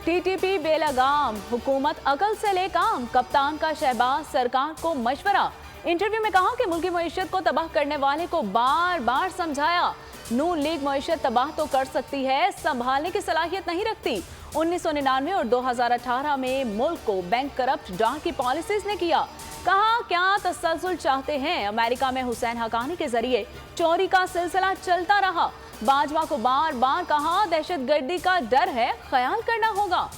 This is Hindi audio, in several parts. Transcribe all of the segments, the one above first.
टीटीपी बेलगाम, हुकूमत अकल से ले काम। कप्तान का शहबाज सरकार को मशवरा। इंटरव्यू में कहा कि मुल्की मईशत को तबाह करने वाले को बार बार समझाया। नून लीग मईशत तबाह तो कर सकती है, संभालने की सलाहियत नहीं रखती। 1999 और 2018 में मुल्क को बैंक करप्ट डाक की पॉलिसीज ने किया। कहा क्या तसल्सल चाहते हैं। अमेरिका में हुसैन हकानी के जरिए चोरी का सिलसिला चलता रहा। बाजवा को बार बार कहा दहशतगर्दी का डर है, ख्याल करना होगा।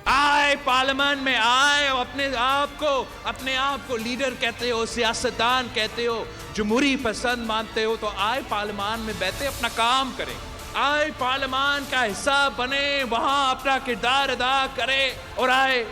आए पार्लियामेंट में आए, अपने आप को लीडर कहते हो, सियासतदान कहते हो, जमहूरी पसंद मानते हो, तो आए पार्लियामेंट में बैठे अपना काम करें। आए पार्लियामेंट का हिस्सा बने, वहां अपना किरदार अदा करें और आए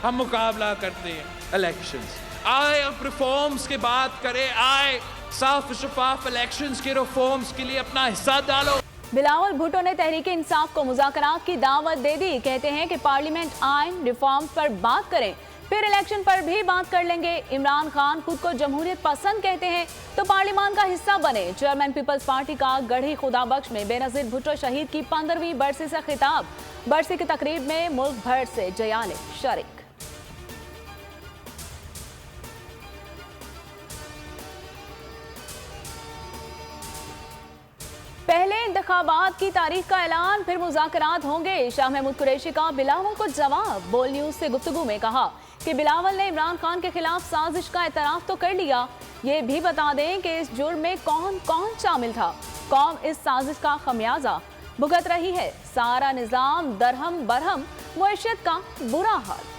हम मुकाबला करते हैं इलेक्शंस। आए अब रिफॉर्म्स की बात करें, आए साफ शफाफ इलेक्शंस के रिफॉर्म्स के लिए अपना हिस्सा डालो। बिलावल भुट्टो ने तहरीक इंसाफ को मुज़ाकरात की दावत दे दी। कहते हैं कि पार्लियामेंट आइन रिफॉर्म्स पर बात करें, फिर इलेक्शन पर भी बात कर लेंगे। इमरान खान खुद को जमहूरियत पसंद कहते हैं तो पार्लियामान का हिस्सा बने। चेयरमैन पीपल्स पार्टी का गढ़ी खुदाबख्श में बेनजीर भुट्टो शहीद की 15वीं बरसी से खिताब। बरसी की तकरीब में मुल्क भर से जयाले शरीक। पहले इंतखाबात की तारीख का ऐलान, फिर मुज़ाकरात होंगे। शाह महमूद कुरैशी का बिलावल को जवाब। बोल न्यूज से गुफ्तगू में कहा कि बिलावल ने इमरान खान के खिलाफ साजिश का एतराफ तो कर लिया, ये भी बता दें कि इस जुर्म में कौन कौन शामिल था। कौम इस साजिश का खमियाजा भुगत रही है। सारा निजाम दरहम बरहम, मुईशत का बुरा हाल।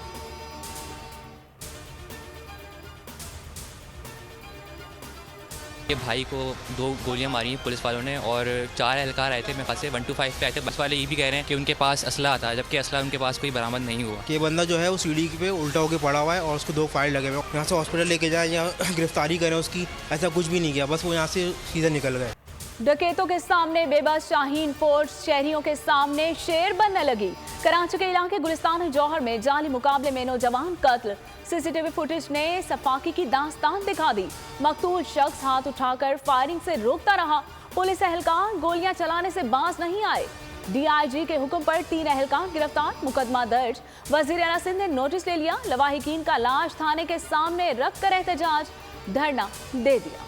ये भाई को 2 गोलियां मारी पुलिस वालों ने और 4 एहलकार आए थे, मेरे ख्याल से 125 पे आए थे। बस वाले ये भी कह रहे हैं कि उनके पास असला था, जबकि असला उनके पास कोई बरामद नहीं हुआ। ये बंदा जो है वो सीढ़ी पे उल्टा होकर पड़ा हुआ है और उसको 2 फायर लगे हुए हैं। यहाँ से हॉस्पिटल लेके जाए या गिरफ्तारी करें उसकी, ऐसा कुछ भी नहीं किया, बस वो यहाँ से सीधा निकल गए। डकैतों के सामने बेबस शाहीन फोर्स, शहरियों के सामने शेर बनने लगी। कराची के इलाके गुलिस्तान जौहर में जाली मुकाबले में नौजवान कत्ल। सीसीटीवी फुटेज ने सफाकी की दास्तान दिखा दी। मकतूल शख्स हाथ उठाकर फायरिंग से रोकता रहा। पुलिस एहलकार गोलियां चलाने से बाज नहीं आए। डीआईजी के हुक्म पर 3 एहलकार गिरफ्तार, मुकदमा दर्ज। वजीर आला सिंध ने नोटिस ले लिया। लवाहिकीन का लाश थाने के सामने रख कर एहतजाज, धरना दे दिया।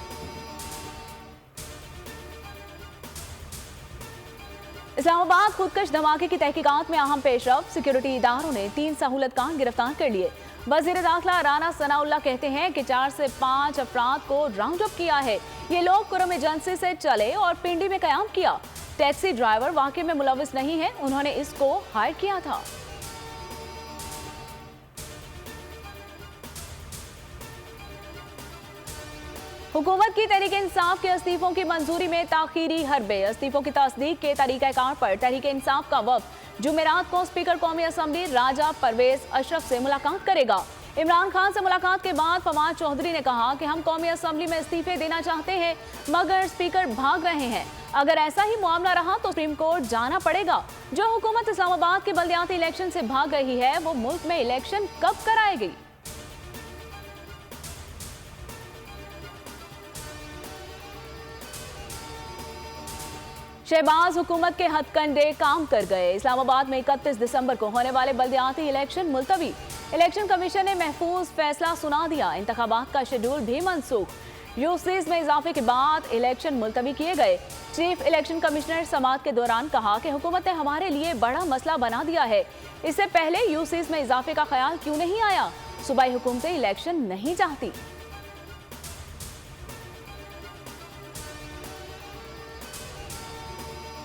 इस्लामाबाद खुदकश धमाके की तहकीकात में अहम पेशरफ। सिक्योरिटी इदारों ने 3 सहूलतकार गिरफ्तार कर लिए। वजीर दाखिला राना सनाउल्लाह कहते हैं कि 4 से 5 अफराद को राउंड अप किया है। ये लोग कुरम एजेंसी से चले और पिंडी में कयाम किया। टैक्सी ड्राइवर वाकई में मुलविस नहीं है, उन्होंने इसको हायर किया था। हुकूमत की तहरीक इंसाफ के इस्तीफों की मंजूरी में ताखीरी हरबे। इस्तीफों की तस्दीक के तरीक़ाकार पर तहरीक इंसाफ का वफ़द जुमेरात को स्पीकर कौमी असम्बली राजा परवेज अशरफ से मुलाकात करेगा। इमरान खान से मुलाकात के बाद फवाद चौधरी ने कहा कि हम कौमी असम्बली में इस्तीफे देना चाहते हैं, मगर स्पीकर भाग रहे हैं। अगर ऐसा ही मामला रहा तो सुप्रीम कोर्ट जाना पड़ेगा। जो हुकूमत इस्लामाबाद के बल्दियाती इलेक्शन से भाग रही है, वो मुल्क में इलेक्शन कब कराएगी। शहबाज हुकूमत के हथकंडे काम कर गए। इस्लामाबाद में 31 दिसंबर को होने वाले बल्दियाती इलेक्शन मुलतवी। इलेक्शन कमीशन ने महफूज फैसला सुना दिया। इंतखाबात का शेड्यूल भी मनसूख। यूसीज में इजाफे के बाद इलेक्शन मुलतवी किए गए। चीफ इलेक्शन कमिश्नर समात के दौरान कहा कि हुकूमत ने हमारे लिए बड़ा मसला बना दिया है। इससे पहले यूसीज में इजाफे का ख्याल क्यों नहीं आया। सूबाई हुकूमतें इलेक्शन नहीं चाहती।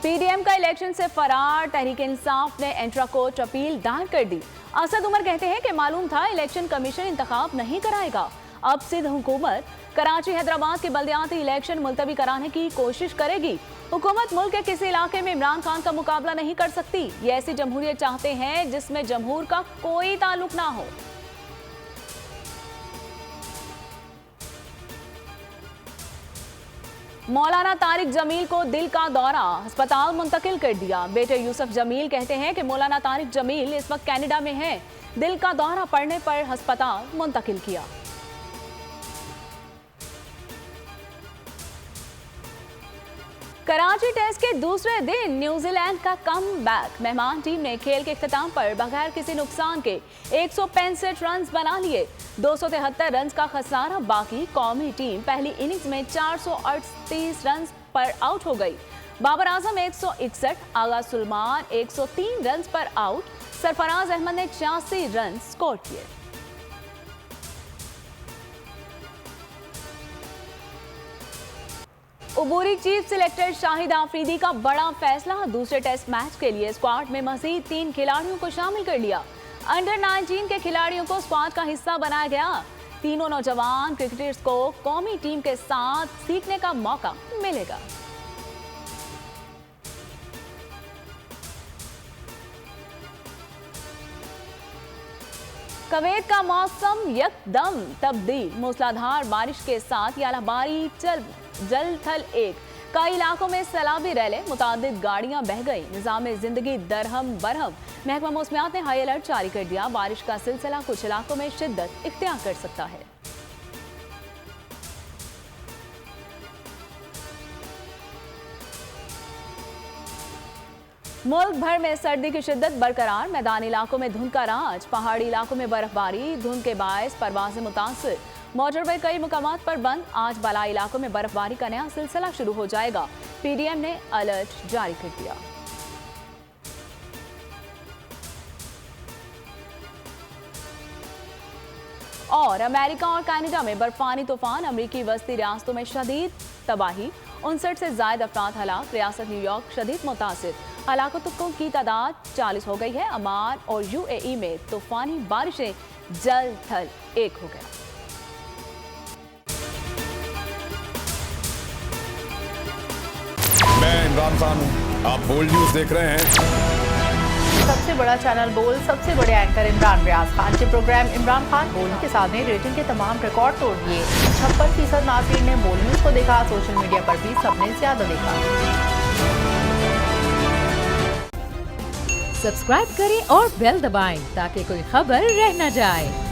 पीडीएम का इलेक्शन से फरार। तहरीक इंसाफ ने इंट्रा कोर्ट अपील दायर कर दी। असद उमर कहते हैं कि मालूम था इलेक्शन कमीशन इंतखाब नहीं कराएगा। अब सिंध हुकूमत कराची हैदराबाद के बल्दियाती इलेक्शन मुलतवी कराने की कोशिश करेगी। हुकूमत मुल्क के किसी इलाके में इमरान खान का मुकाबला नहीं कर सकती। ये ऐसी जमहूरियत चाहते हैं जिसमें जमहूर का कोई ताल्लुक ना हो। मौलाना तारिक जमील को दिल का दौरा, अस्पताल मुंतकिल कर दिया। बेटे यूसुफ जमील कहते हैं कि मौलाना तारिक जमील इस वक्त कनाडा में हैं। दिल का दौरा पड़ने पर अस्पताल मुंतकिल किया। कराची टेस्ट के दूसरे दिन न्यूजीलैंड का कमबैक। मेहमान टीम ने खेल के इख्तिताम पर बगैर किसी नुकसान के 165 रन बना लिए। 273 रन का खसारा बाकी। कौमी टीम पहली इनिंग्स में 438 रन पर आउट हो गई। बाबर आजम 161, आगा सुलेमान 103 रन पर आउट। सरफराज अहमद ने 86 रन स्कोर किए। उबूरी चीफ सिलेक्टर शाहिद आफरीदी का बड़ा फैसला। दूसरे टेस्ट मैच के लिए स्क्वाड में मजीद 3 खिलाड़ियों को शामिल कर लिया। अंडर 19 के खिलाड़ियों को स्क्वाड का हिस्सा बनाया गया। तीनों नौजवान क्रिकेटर्स को कौमी टीम के साथ सीखने का मौका मिलेगा। कुवैत का मौसम यकदम तब्दील। मूसलाधार बारिश के साथ यालाबारी जल थल एक। कई इलाकों में सैलाबी रैले, मुतादिद गाड़ियां बह गई। निज़ाम जिंदगी दरहम बरहम। महकमा मौसमियात ने हाई अलर्ट जारी कर दिया। बारिश का सिलसिला कुछ इलाकों में शिद्दत इख्तियार कर सकता है। मुल्क भर में सर्दी की शिद्दत बरकरार। मैदानी इलाकों में धुंध का राज। पहाड़ी इलाकों में बर्फबारी। धुंध के बायस परवाजें मुतासिर। मोटरवे कई मुकामात पर बंद। आज बालाई इलाकों में बर्फबारी का नया सिलसिला शुरू हो जाएगा। पीडीएम ने अलर्ट जारी कर दिया। और अमेरिका और कनाडा में बर्फानी तूफान। अमेरिकी वस्ती रियासतों में शदीद तबाही। 59 से ज्यादा अफराद हलाक। रियासत न्यूयॉर्क शदीद मुतासिर। हलाकतों की तादाद 40 हो गई है। अमान और यूएई में तूफानी बारिशें जल थल एक हो गया। मैं इमरान खान हूँ, आप बोल्ड न्यूज देख रहे हैं। सबसे बड़ा चैनल बोल, सबसे बड़े एंकर इमरान रियाज खान के प्रोग्राम इमरान खान बोल के साथ ने रेटिंग के तमाम रिकॉर्ड तोड़ दिए। 56% नाज़रीन ने बोल न्यूज को देखा। सोशल मीडिया पर भी सबने ज्यादा देखा। सब्सक्राइब करें और बेल दबाएं ताकि कोई खबर रह न जाए।